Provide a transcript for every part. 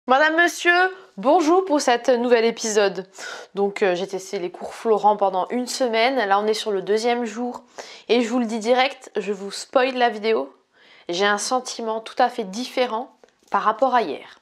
Madame, monsieur, bonjour pour cet nouvel épisode. Donc j'ai testé les cours Florent pendant une semaine, là on est sur le deuxième jour et je vous le dis direct, je vous spoil la vidéo. J'ai un sentiment tout à fait différent par rapport à hier.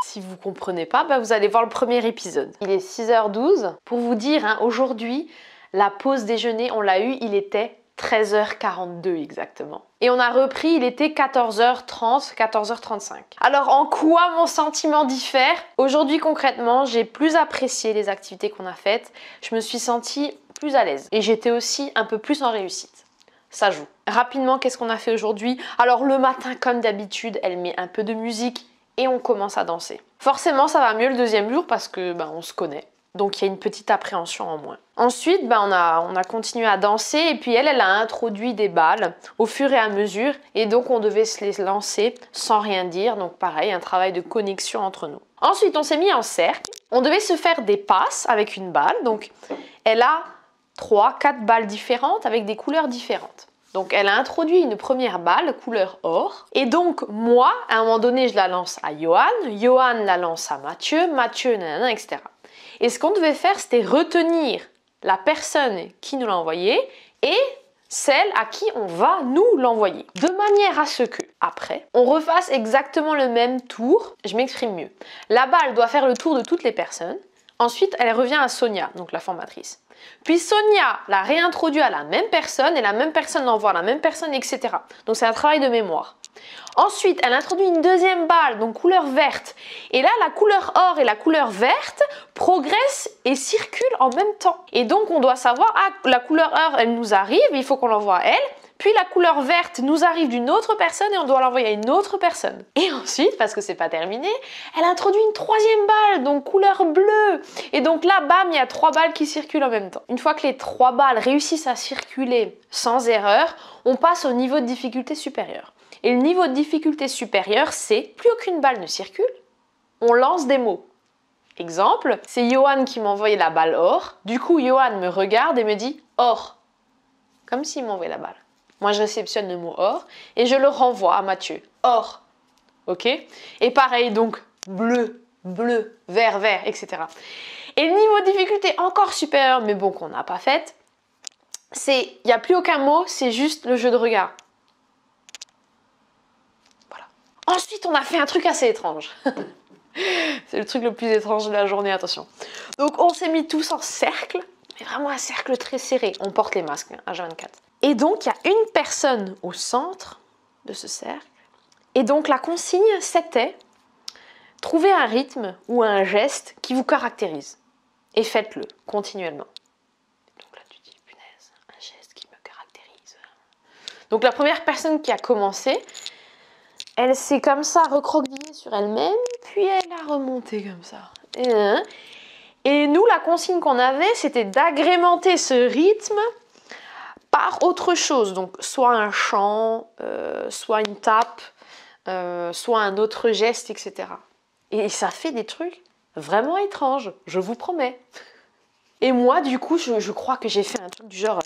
Si vous comprenez pas, vous allez voir le premier épisode. Il est 6h12. Pour vous dire, aujourd'hui, la pause déjeuner, on l'a eu, il était 13h42 exactement. Et on a repris, il était 14h30, 14h35. Alors en quoi mon sentiment diffère? Aujourd'hui concrètement, j'ai plus apprécié les activités qu'on a faites. Je me suis sentie plus à l'aise. Et j'étais aussi un peu plus en réussite. Ça joue. Rapidement, qu'est-ce qu'on a fait aujourd'hui? Alors le matin, comme d'habitude, elle met un peu de musique et on commence à danser. Forcément, ça va mieux le deuxième jour parce que on se connaît. Donc il y a une petite appréhension en moins. Ensuite, on a continué à danser et puis elle a introduit des balles au fur et à mesure et donc on devait se les lancer sans rien dire. Donc pareil, un travail de connexion entre nous. Ensuite, on s'est mis en cercle. On devait se faire des passes avec une balle. Donc elle a 3-4 balles différentes avec des couleurs différentes. Donc elle a introduit une première balle couleur or. Et donc moi, à un moment donné, je la lance à Johan. Johan la lance à Mathieu. Mathieu, nanana, etc. Et ce qu'on devait faire, c'était retenir la personne qui nous l'a envoyé et celle à qui on va nous l'envoyer. De manière à ce que, après, on refasse exactement le même tour. Je m'exprime mieux. La balle doit faire le tour de toutes les personnes. Ensuite, elle revient à Sonia, donc la formatrice. Puis Sonia la réintroduit à la même personne et la même personne l'envoie à la même personne, etc. Donc c'est un travail de mémoire. Ensuite, elle introduit une deuxième balle, donc couleur verte. Et là, la couleur or et la couleur verte progressent et circulent en même temps. Et donc, on doit savoir, la couleur or, elle nous arrive, il faut qu'on l'envoie à elle. Puis la couleur verte nous arrive d'une autre personne et on doit l'envoyer à une autre personne. Et ensuite, parce que c'est pas terminé, elle introduit une troisième balle, donc couleur bleue. Et donc là, bam, il y a 3 balles qui circulent en même temps. Une fois que les 3 balles réussissent à circuler sans erreur, on passe au niveau de difficulté supérieur. Et le niveau de difficulté supérieur, c'est plus aucune balle ne circule, on lance des mots. Exemple, c'est Johan qui m'a envoyé la balle or. Du coup, Johan me regarde et me dit or. Comme s'il m'envoyait la balle. Moi, je réceptionne le mot or et je le renvoie à Mathieu. Or. Ok? Et pareil, donc bleu, bleu, vert, vert, etc. Et le niveau de difficulté encore supérieur, mais bon, qu'on n'a pas fait, c'est, il n'y a plus aucun mot, c'est juste le jeu de regard. Voilà. Ensuite, on a fait un truc assez étrange. C'est le truc le plus étrange de la journée, attention. Donc, on s'est mis tous en cercle, mais vraiment un cercle très serré. On porte les masques, H24. Et donc, il y a une personne au centre de ce cercle. Et donc, la consigne, c'était trouver un rythme ou un geste qui vous caractérise. Et faites-le continuellement. Donc là, tu dis, punaise, un geste qui me caractérise. Donc, la première personne qui a commencé, elle s'est comme ça recroquevillée sur elle-même, puis elle a remonté comme ça. Et nous, la consigne qu'on avait, c'était d'agrémenter ce rythme par autre chose, donc soit un chant, soit une tape, soit un autre geste, etc. Et ça fait des trucs vraiment étranges, je vous promets. Et moi, du coup, je crois que j'ai fait un truc du genre...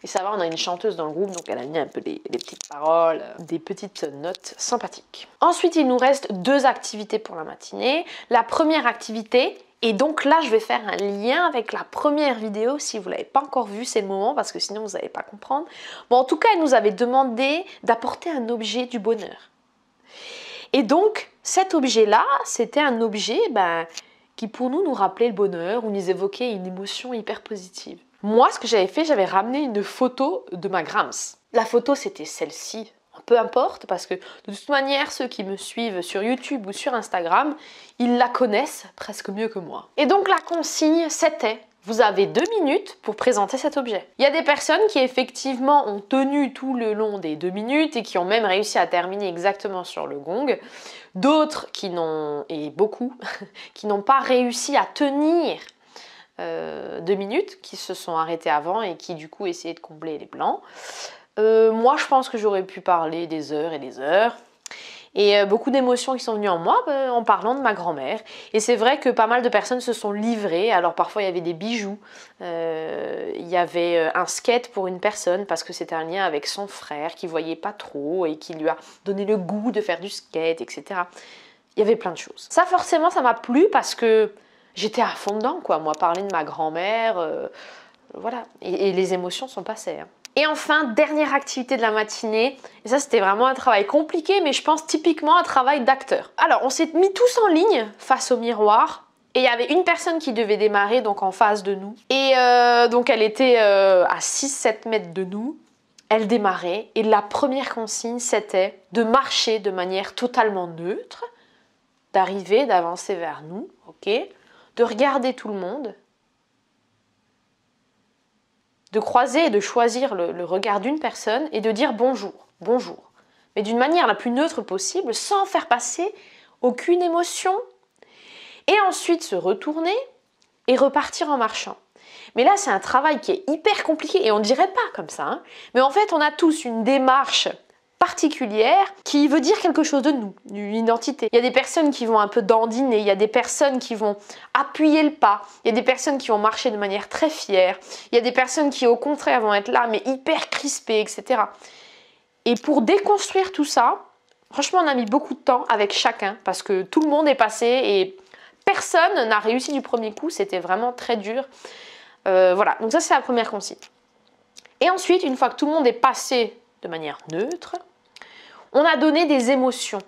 Et ça va, on a une chanteuse dans le groupe, donc elle a mis un peu des petites paroles, des petites notes sympathiques. Ensuite, il nous reste 2 activités pour la matinée. La première activité... Et donc là, je vais faire un lien avec la première vidéo. Si vous ne l'avez pas encore vue, c'est le moment parce que sinon, vous n'allez pas comprendre. Bon, en tout cas, elle nous avait demandé d'apporter un objet du bonheur. Et donc, cet objet-là, c'était un objet qui pour nous rappelait le bonheur ou nous évoquait une émotion hyper positive. Moi, ce que j'avais fait, j'avais ramené une photo de ma Grams. La photo, c'était celle-ci. Peu importe, parce que de toute manière, ceux qui me suivent sur YouTube ou sur Instagram, ils la connaissent presque mieux que moi. Et donc la consigne, c'était, vous avez 2 minutes pour présenter cet objet. Il y a des personnes qui effectivement ont tenu tout le long des 2 minutes et qui ont même réussi à terminer exactement sur le gong. D'autres qui n'ont, et beaucoup, qui n'ont pas réussi à tenir 2 minutes, qui se sont arrêtés avant et qui du coup essayaient de combler les blancs. Moi, je pense que j'aurais pu parler des heures et des heures. Et beaucoup d'émotions qui sont venues en moi en parlant de ma grand-mère. Et c'est vrai que pas mal de personnes se sont livrées. Alors parfois il y avait des bijoux, il y avait un skate pour une personne parce que c'était un lien avec son frère qui voyait pas trop et qui lui a donné le goût de faire du skate, etc. Il y avait plein de choses. Ça forcément ça m'a plu parce que j'étais à fond dedans quoi. Moi parler de ma grand-mère, voilà. Et les émotions sont passées. Hein. Et enfin, dernière activité de la matinée, et ça c'était vraiment un travail compliqué, mais je pense typiquement un travail d'acteur. Alors on s'est mis tous en ligne face au miroir, et il y avait une personne qui devait démarrer donc en face de nous. Et donc elle était à 6-7 mètres de nous, elle démarrait, et la première consigne c'était de marcher de manière totalement neutre, d'arriver, d'avancer vers nous, ok, de regarder tout le monde, de croiser et de choisir le regard d'une personne et de dire bonjour, bonjour. Mais d'une manière la plus neutre possible, sans faire passer aucune émotion. Et ensuite se retourner et repartir en marchant. Mais là, c'est un travail qui est hyper compliqué et on ne dirait pas comme ça. Hein. Mais en fait, on a tous une démarche particulière qui veut dire quelque chose de nous, une identité. Il y a des personnes qui vont un peu dandiner, il y a des personnes qui vont appuyer le pas, il y a des personnes qui vont marcher de manière très fière, il y a des personnes qui au contraire vont être là mais hyper crispées, etc. Et pour déconstruire tout ça, franchement on a mis beaucoup de temps avec chacun parce que tout le monde est passé et personne n'a réussi du premier coup, c'était vraiment très dur. Voilà, donc ça c'est la première consigne. Et ensuite, une fois que tout le monde est passé de manière neutre, on a donné des émotions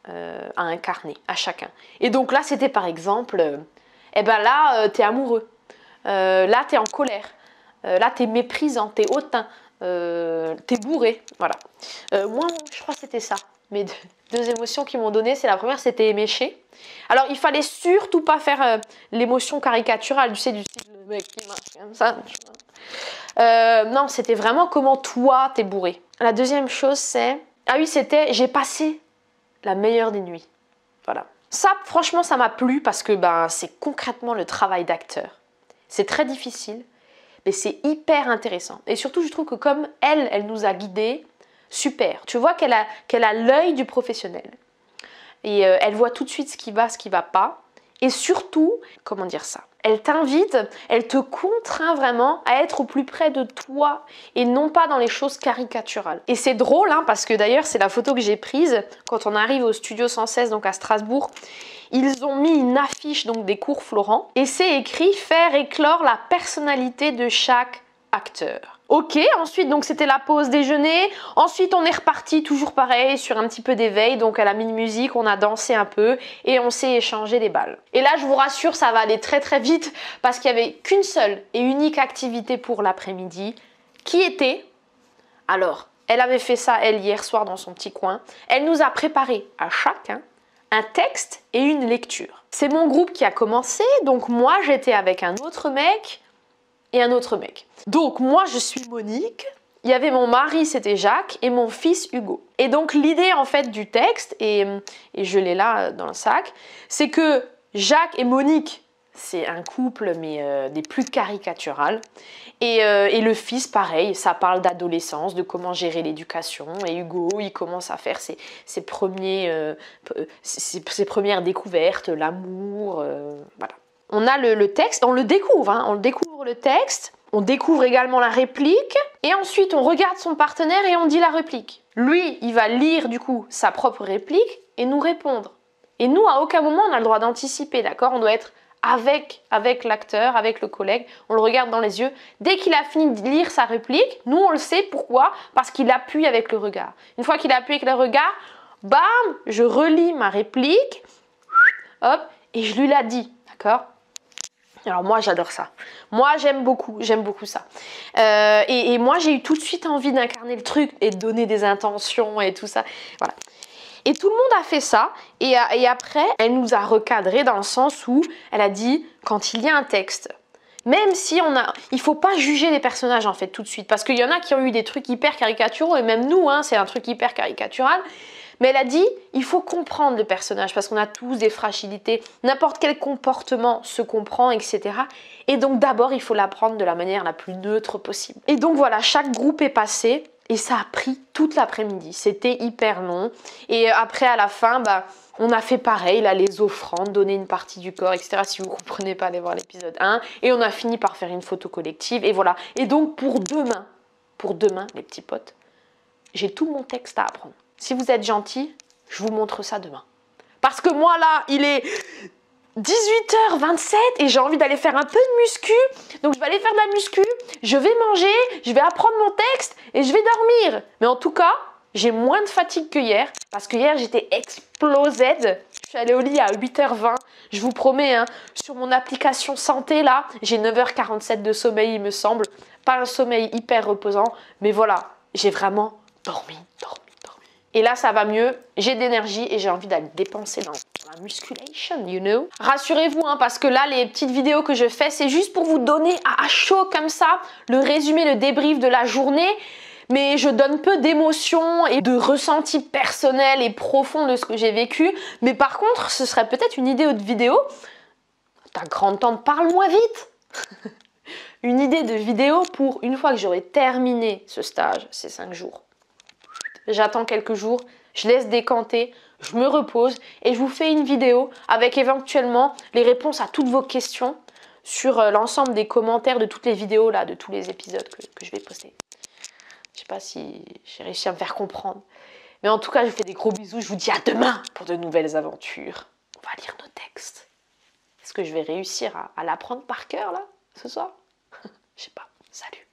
à incarner, à chacun. Et donc là, c'était par exemple, eh ben là, t'es amoureux, là, t'es en colère, là, t'es méprisant, t'es hautain, t'es bourré, voilà. Moi, je crois que c'était ça. Mes deux émotions qui m'ont donné, c'est la première, c'était éméché. Alors, il fallait surtout pas faire l'émotion caricaturale, tu sais, du style le mec qui marche comme ça. Non, c'était vraiment comment toi, t'es bourré. La deuxième chose, c'est... Ah oui, c'était j'ai passé la meilleure des nuits. Voilà. Ça, franchement, ça m'a plu parce que c'est concrètement le travail d'acteur. C'est très difficile, mais c'est hyper intéressant. Et surtout, je trouve que comme elle nous a guidés, super. Tu vois qu'elle a l'œil du professionnel. Et elle voit tout de suite ce qui va pas. Et surtout, comment dire ça ? Elle t'invite, elle te contraint vraiment à être au plus près de toi et non pas dans les choses caricaturales. Et c'est drôle, hein, parce que d'ailleurs, c'est la photo que j'ai prise quand on arrive au Studio 116, donc à Strasbourg. Ils ont mis une affiche donc des cours Florent et c'est écrit « Faire éclore la personnalité de chaque acteur ». Ok, ensuite donc c'était la pause déjeuner, ensuite on est reparti toujours pareil sur un petit peu d'éveil, donc à la mini-musique, on a dansé un peu et on s'est échangé des balles. Et là je vous rassure, ça va aller très très vite parce qu'il n'y avait qu'une seule et unique activité pour l'après-midi qui était, alors elle avait fait ça elle hier soir dans son petit coin, elle nous a préparé à chacun un texte et une lecture. C'est mon groupe qui a commencé, donc moi j'étais avec un autre mec et un autre mec. Donc moi je suis Monique, il y avait mon mari c'était Jacques et mon fils Hugo. Et donc l'idée en fait du texte, et je l'ai là dans le sac, c'est que Jacques et Monique c'est un couple mais des plus caricatural. Et le fils pareil, ça parle d'adolescence, de comment gérer l'éducation. Et Hugo il commence à faire ses premières découvertes, l'amour, voilà. On a le texte, on le découvre, hein, on découvre le texte, on découvre également la réplique, et ensuite on regarde son partenaire et on dit la réplique. Lui, il va lire du coup sa propre réplique et nous répondre. Et nous, à aucun moment, on a le droit d'anticiper, d'accord ? On doit être avec l'acteur, avec le collègue, on le regarde dans les yeux. Dès qu'il a fini de lire sa réplique, nous on le sait, pourquoi ? Parce qu'il appuie avec le regard. Une fois qu'il appuie avec le regard, bam, je relis ma réplique, hop, et je lui la dis, d'accord ? Alors moi j'adore ça, moi j'aime beaucoup ça. Et moi j'ai eu tout de suite envie d'incarner le truc et de donner des intentions et tout ça, voilà. Et tout le monde a fait ça et après elle nous a recadré dans le sens où elle a dit quand il y a un texte, même si il faut pas juger les personnages en fait tout de suite parce qu'il y en a qui ont eu des trucs hyper caricaturaux et même nous hein, c'est un truc hyper caricatural. Mais elle a dit, il faut comprendre le personnage parce qu'on a tous des fragilités. N'importe quel comportement se comprend, etc. Et donc d'abord, il faut l'apprendre de la manière la plus neutre possible. Et donc voilà, chaque groupe est passé Et ça a pris toute l'après-midi. C'était hyper long. Et après, à la fin, on a fait pareil, là, les offrandes, donner une partie du corps, etc. Si vous ne comprenez pas, allez voir l'épisode 1. Et on a fini par faire une photo collective. Et voilà. Et donc, pour demain, les petits potes, j'ai tout mon texte à apprendre. Si vous êtes gentils, je vous montre ça demain. Parce que moi, là, il est 18h27 et j'ai envie d'aller faire un peu de muscu. Donc je vais aller faire de la muscu, je vais manger, je vais apprendre mon texte et je vais dormir. Mais en tout cas, j'ai moins de fatigue que hier. Parce que hier, j'étais explosée. Je suis allée au lit à 8h20. Je vous promets, hein, sur mon application santé, là, j'ai 9h47 de sommeil, il me semble. Pas un sommeil hyper reposant. Mais voilà, j'ai vraiment dormi. Et là, ça va mieux, j'ai de l'énergie et j'ai envie d'aller dépenser dans la musculation, you know. Rassurez-vous, hein, parce que là, les petites vidéos que je fais, c'est juste pour vous donner à chaud comme ça le résumé, le débrief de la journée. Mais je donne peu d'émotions et de ressentis personnels et profonds de ce que j'ai vécu. Mais par contre, ce serait peut-être une idée de vidéo. Ta grande tante, parle-moi vite. Une idée de vidéo pour une fois que j'aurai terminé ce stage, ces 5 jours. J'attends quelques jours, je laisse décanter, je me repose et je vous fais une vidéo avec éventuellement les réponses à toutes vos questions sur l'ensemble des commentaires de toutes les vidéos là, de tous les épisodes que je vais poster. Je sais pas si j'ai réussi à me faire comprendre. Mais en tout cas, je vous fais des gros bisous. Je vous dis à demain pour de nouvelles aventures. On va lire nos textes. Est-ce que je vais réussir à l'apprendre par cœur là, ce soir? Je sais pas. Salut.